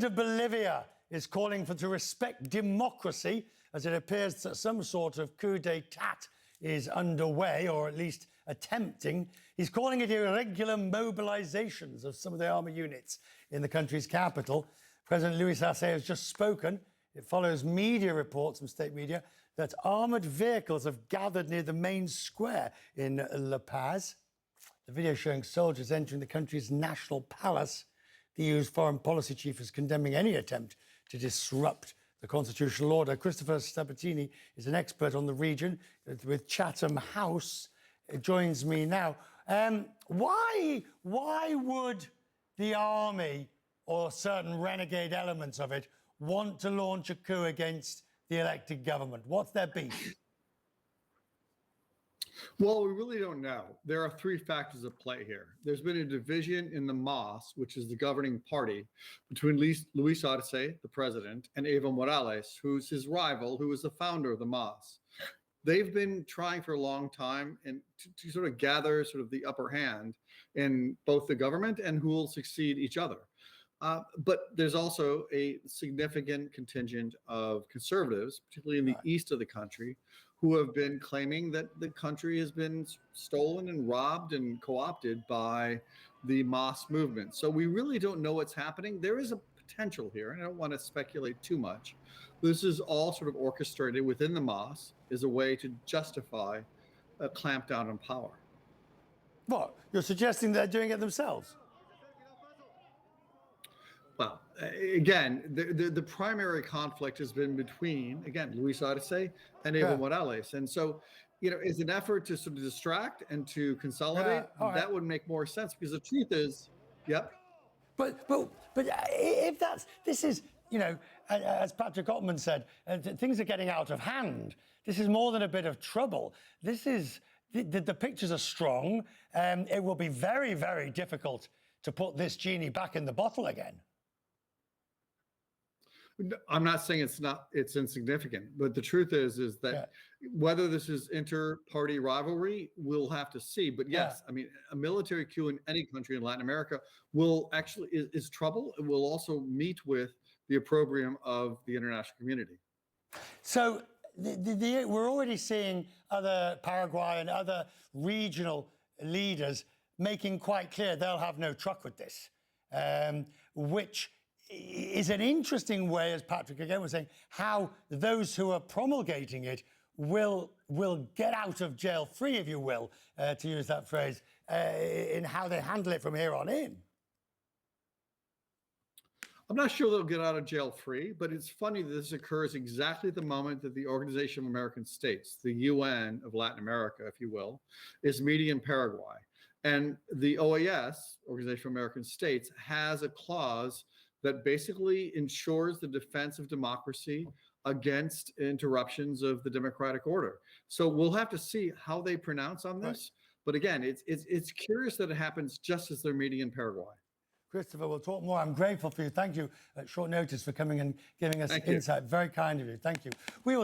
government of Bolivia is calling to respect democracy as it appears that some sort of coup d'etat is underway, or at least attempting. He's calling it irregular mobilizations of some of the army units in the country's capital. President Luis Arce has just spoken. It follows media reports from state media that armoured vehicles have gathered near the main square in La Paz. The video showing soldiers entering the country's national palace. The EU's foreign policy chief is condemning any attempt to disrupt the constitutional order. Christopher Sabatini is an expert on the region with Chatham House. It joins me now. Why would the army or certain renegade elements of it want to launch a coup against the elected government? What's their beef? Well, we really don't know. There are three factors at play here. There's been a division in the MAS, which is the governing party, between Luis Arce, the president, and Evo Morales, who's his rival, who is the founder of the MAS. They've been trying for a long time and to sort of gather sort of the upper hand in both the government and who will succeed each other. But there's also a significant contingent of conservatives, particularly in the east of the country, who have been claiming that the country has been stolen and robbed and co-opted by the MAS movement. So we really don't know what's happening. There is a potential here, and I don't want to speculate too much. This is all sort of orchestrated within the MAS as a way to justify a clampdown on power. What? You're suggesting they're doing it themselves? Well, again, the primary conflict has been between, again, Luis Arce and Evo Morales. And so, you know, as an effort to sort of distract and to consolidate, that would make more sense, because the truth is, But if this is, you know, as Patrick Ottman said, things are getting out of hand. This is more than a bit of trouble. This is, the pictures are strong. It will be very, very difficult to put this genie back in the bottle again. I'm not saying it's insignificant, but the truth is that whether this is inter-party rivalry, we'll have to see. But yes, I mean, a military coup in any country in Latin America will actually is trouble. It will also meet with the opprobrium of the international community. So we're already seeing other Paraguay and other regional leaders making quite clear they'll have no truck with this, which is an interesting way, as Patrick again was saying, how those who are promulgating it will get out of jail free, if you will, to use that phrase, in how they handle it from here on in. I'm not sure they'll get out of jail free, but it's funny that this occurs exactly at the moment that the Organization of American States, the UN of Latin America, if you will, is meeting in Paraguay. And the OAS, Organization of American States, has a clause that basically ensures the defense of democracy against interruptions of the democratic order. So we'll have to see how they pronounce on this. But again, it's curious that it happens just as they're meeting in Paraguay. Christopher, we'll talk more. I'm grateful for you. Thank you at short notice for coming and giving us insight. Very kind of you. Thank you. We will